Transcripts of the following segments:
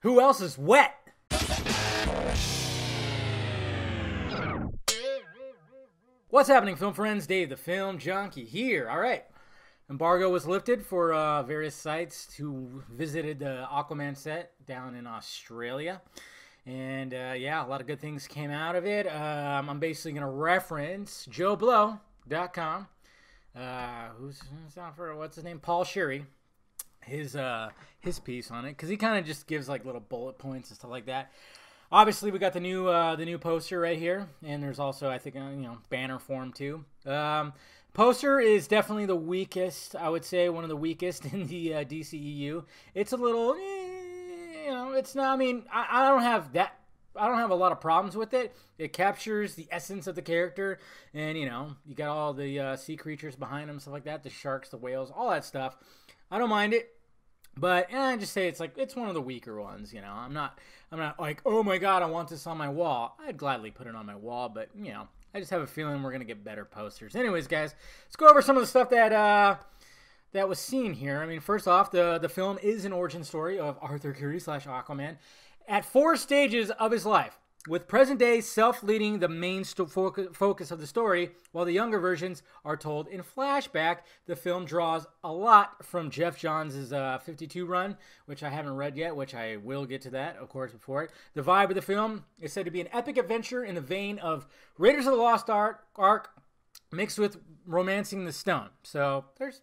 Who else is wet? What's happening, film friends? Dave the Film Junkie here. All right. Embargo was lifted for various sites who visited the Aquaman set down in Australia. And yeah, a lot of good things came out of it. I'm basically going to reference JoeBlow.com. Who's not for, what's his name? Paul Sherry. His piece on it, because he kind of just gives like little bullet points and stuff like that. Obviously, we got the new poster right here, and there's also, I think, banner form too. Poster is definitely the weakest, I would say, one of the weakest in the DCEU. It's a little, it's not. I mean, I don't have that. I don't have a lot of problems with it. It captures the essence of the character, and you got all the sea creatures behind him, stuff like that, the sharks, the whales, all that stuff. I don't mind it. But I just say it's one of the weaker ones, I'm not like, oh my god, I want this on my wall. I'd gladly put it on my wall, but I just have a feeling we're gonna get better posters. Anyways, guys, let's go over some of the stuff that was seen here. I mean, first off, the film is an origin story of Arthur Curry / Aquaman at 4 stages of his life, with present-day self leading the main focus of the story, while the younger versions are told in flashback. The film draws a lot from Jeff Johns' 52 run, which I haven't read yet, which I will get to that, of course, before it. The vibe of the film is said to be an epic adventure in the vein of Raiders of the Lost Ark mixed with Romancing the Stone. So that's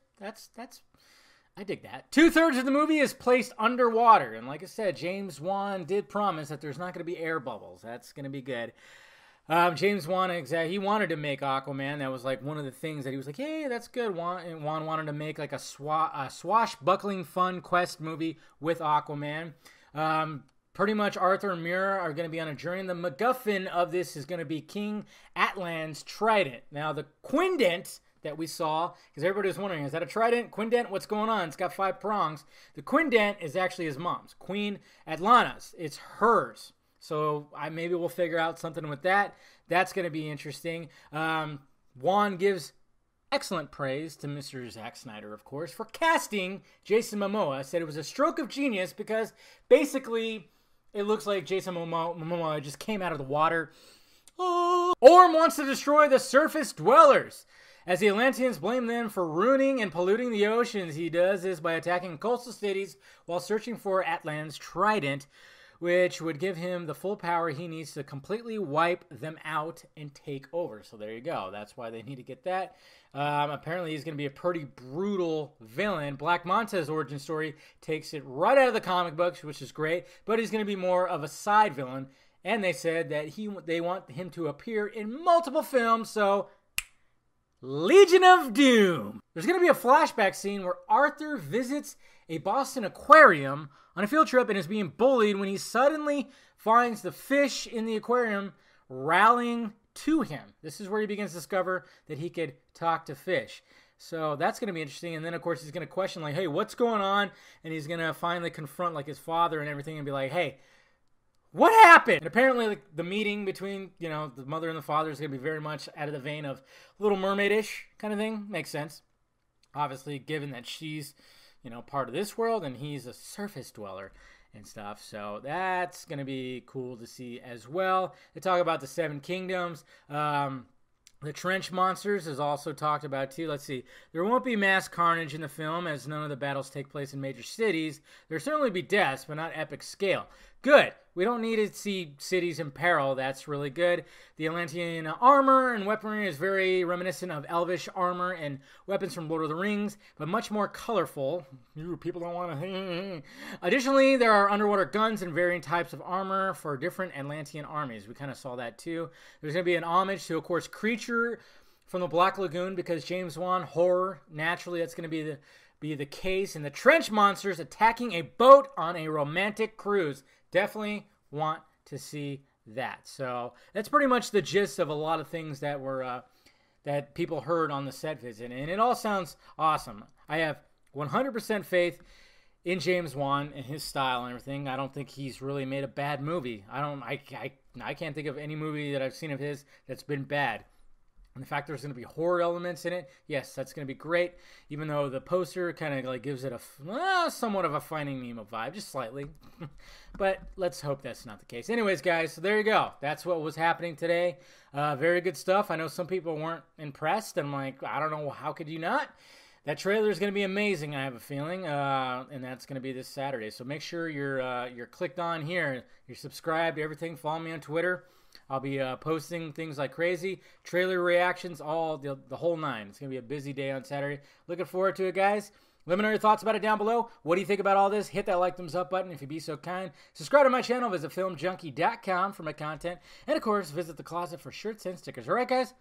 I dig that. 2/3 of the movie is placed underwater. And like I said, James Wan did promise that there's not going to be air bubbles. That's going to be good. James Wan, he wanted to make Aquaman. That was like one of the things that he was like, hey, that's good. Wan wanted to make like a swashbuckling fun quest movie with Aquaman. Pretty much Arthur and Mira are going to be on a journey. The MacGuffin of this is going to be King Atlan's trident. Now, the Quindent that we saw, because everybody was wondering, is that a trident? Quindent, what's going on? It's got 5 prongs. The Quindent is actually his mom's, Queen Atlanna's. It's hers. So maybe we'll figure out something with that. That's going to be interesting. Wan gives excellent praise to Mr. Zack Snyder, of course, for casting Jason Momoa. Said it was a stroke of genius because basically it looks like Jason Momoa just came out of the water. Oh. Orm wants to destroy the surface dwellers. As the Atlanteans blame them for ruining and polluting the oceans, he does this by attacking coastal cities while searching for Atlan's trident, which would give him the full power he needs to completely wipe them out and take over. So there you go. That's why they need to get that. Apparently, he's going to be a pretty brutal villain. Black Manta's origin story takes it right out of the comic books, which is great, but he's going to be more of a side villain. And they said that they want him to appear in multiple films, so Legion of Doom. There's going to be a flashback scene where Arthur visits a Boston aquarium on a field trip and is being bullied when he suddenly finds the fish in the aquarium rallying to him. This is where he begins to discover that he could talk to fish. So that's going to be interesting. And then, of course, he's going to question, like, hey, what's going on? And he's going to finally confront, like, his father and everything and be like, hey, what happened? And apparently, like, the meeting between, the mother and the father is going to be very much out of the vein of Little Mermaid-ish kind of thing. Makes sense. Obviously, given that she's, part of this world and he's a surface dweller and stuff. So that's going to be cool to see as well. They talk about the 7 kingdoms. The trench monsters is also talked about too. Let's see. There won't be mass carnage in the film as none of the battles take place in major cities. There'll certainly be deaths, but not epic scale. Good. We don't need to see cities in peril. That's really good. The Atlantean armor and weaponry is very reminiscent of Elvish armor and weapons from Lord of the Rings, but much more colorful. People don't want to... Additionally, there are underwater guns and varying types of armor for different Atlantean armies. We kind of saw that too. There's going to be an homage to, of course, Creature from the Black Lagoon, because James Wan, horror, naturally that's going to be the case. And the trench monsters attacking a boat on a romantic cruise. Definitely want to see that. So that's pretty much the gist of a lot of things that were that people heard on the set visit, and it all sounds awesome. I have 100% faith in James Wan and his style and everything. I don't think he's really made a bad movie. I can't think of any movie that I've seen of his that's been bad. And the fact there's going to be horror elements in it, yes, that's going to be great. Even though the poster kind of like gives it a somewhat of a Finding Nemo vibe, just slightly. But let's hope that's not the case. Anyways, guys, so there you go. That's what was happening today. Very good stuff. I know some people weren't impressed. I'm like, I don't know, how could you not? That trailer is going to be amazing, I have a feeling, and that's going to be this Saturday. So make sure you're clicked on here, you're subscribed to everything. Follow me on Twitter. I'll be posting things like crazy, trailer reactions, all the whole nine. It's going to be a busy day on Saturday. Looking forward to it, guys. Let me know your thoughts about it down below. What do you think about all this? Hit that like, thumbs up button if you'd be so kind. Subscribe to my channel. Visit filmjunkie.com for my content. And, of course, visit the closet for shirts and stickers. All right, guys?